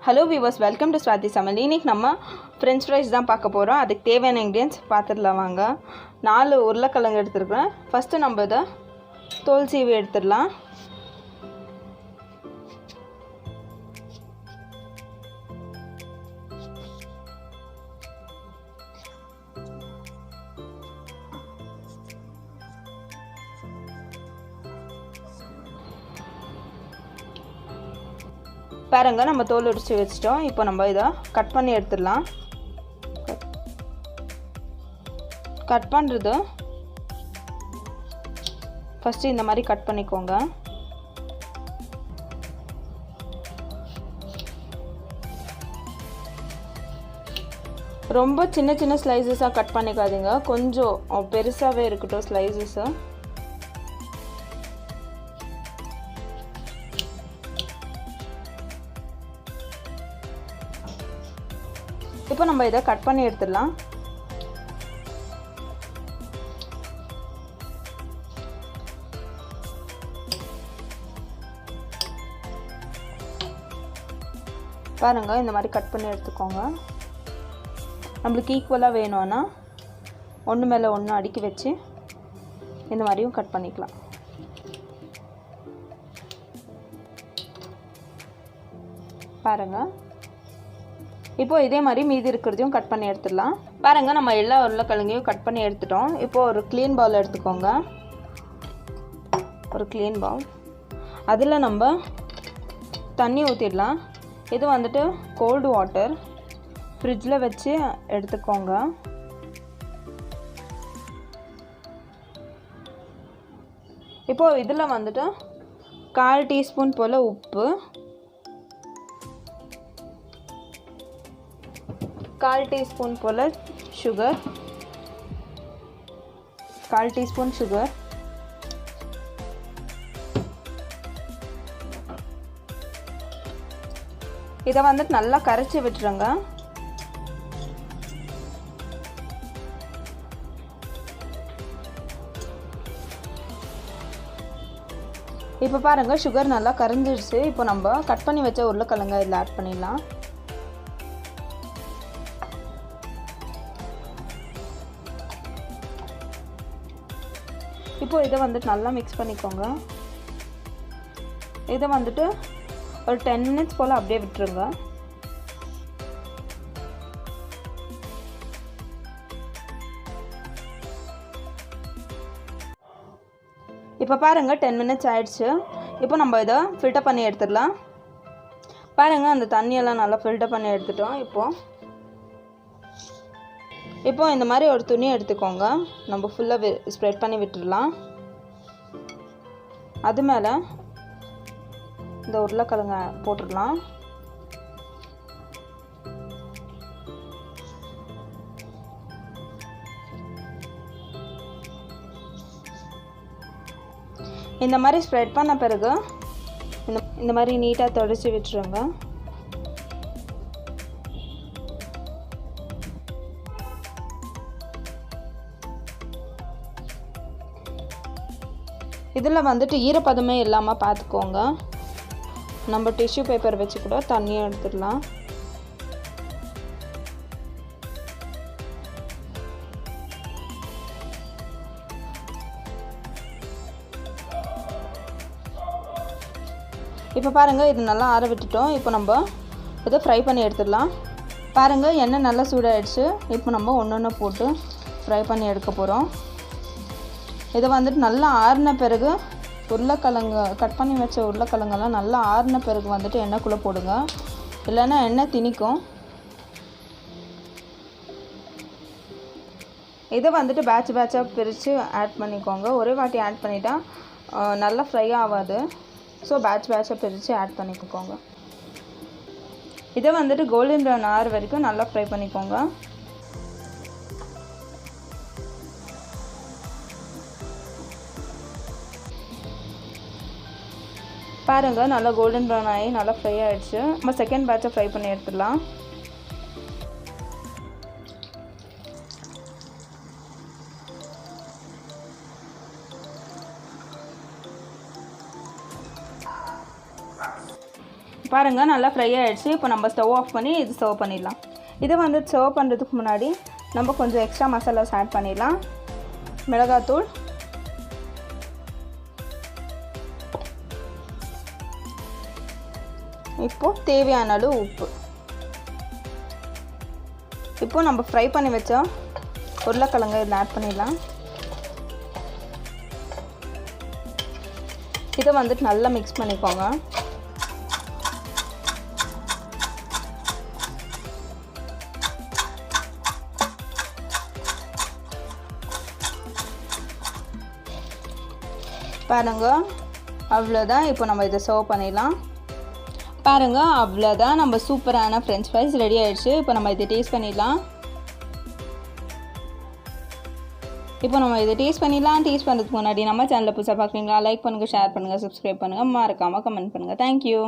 Hello viewers, welcome to swathi samayal. இன்னைக்கு நம்ம French fries தான் பார்க்க போறோம். அதுக்கு தேவையான ingredients பாத்துடலாம் வாங்க. 4 உருளைக்கிழங்கு எடுத்துர்க்கேன். ஃபர்ஸ்ட் நம்ம இத தோல் சீவி எடுத்துடலாம். பாருங்க நம்ம தோல் உரிச்சு வெச்சிட்டோம். இப்போ நம்ம இத கட் பண்ணி எடுத்துடலாம். கட் பண்றது ஃபர்ஸ்ட் இந்த மாதிரி கட் பண்ணிக்கோங்க. ரொம்ப சின்ன சின்ன ஸ்லைசஸா கட் பண்ணிக்காதீங்க. கொஞ்சம் பெருசாவே இருக்கட்டும் ஸ்லைசஸ். இப்போ நம்ம இத கட் பண்ணி எடுத்துடலாம். பாருங்க இந்த மாதிரி கட் பண்ணி எடுத்துக்கோங்க. நமக்கு ஈக்குவலா வேணும்னா ஒண்ணு மேல ஒண்ணு அடுக்கி வச்சு இந்த மாதிரியும் கட் பண்ணிக்கலாம். பாருங்க இப்போ இதே மாதிரி மீதி இருக்குறதையும் கட் பண்ணி எடுத்துடலாம். பாருங்க நம்ம எல்லா உருளைக்கிழங்கையும் கட் பண்ணி எடுத்துட்டோம். இப்போ ஒரு க்ளீன் பவுல் எடுத்துக்கோங்க. ஒரு க்ளீன் பவுல். அதுல நம்ம தண்ணி ஊத்திடலாம். இது வந்துட்டு கோல்ட் வாட்டர். ஃப்ரிட்ஜ்ல வச்சு எடுத்துக்கோங்க. இப்போ இதுல வந்துட்டு 1/4 டீஸ்பூன் போல உப்பு, 1/4 டீஸ்பூன் போல சுகர், 1/4 டீஸ்பூன் சுகர், இத வந்து நல்லா கரைச்சி விட்டுருங்க. இப்போ பாருங்க சுகர் நல்லா கரைஞ்சிருச்சு. இப்போ நம்ம கட் பண்ணி வச்ச உருளைக்கிழங்கை இதுல ஆட் பண்ணிடலாம். இப்போ இத வந்து நல்லா mix பண்ணிக்கோங்க. இத வந்துட்டு ஒரு 10 minutes போல அப்படியே விட்டுருங்க. இப்போ பாருங்க 10 minutes ஆயிடுச்சு. இப்போ நம்ம இத ஃபில்டர் பண்ணி எடுத்துடலாம். பாருங்க அந்த தண்ணி எல்லாம் நல்லா ஃபில்டர் பண்ணி எடுத்துட்டோம். இப்போ இந்த மாதிரி ஒரு துணி எடுத்துக்கோங்க. நம்ம ஃபுல்லா ஸ்ப்ரெட் பண்ணி விட்டுறலாம். அது மேல இந்த உருளைக்கிழங்க போட்டுறலாம். இந்த மாதிரி ஸ்ப்ரெட் பண்ண பிறகு இந்த மாதிரி நீட்டா தொடச்சி விட்டுருங்க. இதுல வந்துட்டு ஈரப்பதமே இல்லாம பாத்துக்கோங்க. நம்ம டிஷ்யூ பேப்பர் வச்சு கூட தண்ணி எடுத்துடலாம். இப்போ பாருங்க இது நல்லா ஆற விட்டுட்டோம். இப்போ நம்ம இத ஃப்ரை பண்ணி எடுத்துடலாம். பாருங்க எண்ணெய் நல்லா சூடாயிடுச்சு. இப்போ நம்ம ஒண்ணொண்ணா போட்டு ஃப்ரை பண்ணி எடுக்க போறோம். இத வந்துட்டு நல்லா ஆறின பிறகு உருளைக்கிழங்கு கட் பண்ணி வச்ச உருளைக்கிழங்கெல்லாம் நல்லா ஆறின பிறகு வந்துட்டு எண்ணெய்க்குள்ள போடுங்க. இல்லைன்னா எண்ணெய் திணிக்கும். இதை வந்துட்டு பேட்சாக பிரித்து ஆட் பண்ணிக்கோங்க. ஒரே வாட்டி ஆட் பண்ணிட்டா நல்லா ஃப்ரை ஆகாது. ஸோ பேட்சாக பிரித்து ஆட் பண்ணிக்கோங்க. இதை வந்துட்டு கோல்டன் ப்ரௌன் ஆறு வரைக்கும் நல்லா ஃப்ரை பண்ணிக்கோங்க. பாருங்க நல்லா கோல்டன் ப்ரௌன் ஆகி நல்லா ஃப்ரை ஆயிடுச்சு. நம்ம செகண்ட் பேட்சை ஃப்ரை பண்ணி எடுத்துடலாம். பாருங்கள் நல்லா ஃப்ரை ஆகிடுச்சு. இப்போ நம்ம ஸ்டவ் ஆஃப் பண்ணி இது சர்வ் பண்ணிடலாம். இதை வந்து சர்வ் பண்ணுறதுக்கு முன்னாடி நம்ம கொஞ்சம் எக்ஸ்ட்ரா மசாலாஸ் ஆட் பண்ணிடலாம். மிளகாத்தூள், இப்போது தேவையான அளவு உப்பு. இப்போது நம்ம ஃப்ரை பண்ணி வச்ச உருளைக்கிழங்கு இதில் ஆட் பண்ணிடலாம். இதை வந்துட்டு நல்லா மிக்ஸ் பண்ணிக்கோங்க. பாருங்கள், அவ்வளோதான். இப்போ நம்ம இதை சர்வ் பண்ணிடலாம். பாருங்கள், அவ்வளோதான். நம்ம சூப்பரான ஃப்ரெஞ்ச் ஃப்ரைஸ் ரெடி ஆகிடுச்சு. இப்போ நம்ம இதை டேஸ்ட் பண்ணிடலாம். இப்போ நம்ம இதை டேஸ்ட் பண்ணிடலாம். டேஸ்ட் பண்ணுறதுக்கு முன்னாடி நம்ம சேனலில் புதுசாக பார்க்குறீங்களா, லைக் பண்ணுங்கள், ஷேர் பண்ணுங்கள், சப்ஸ்கிரைப் பண்ணுங்கள், மறக்காமல் கமெண்ட் பண்ணுங்கள். தேங்க்யூ.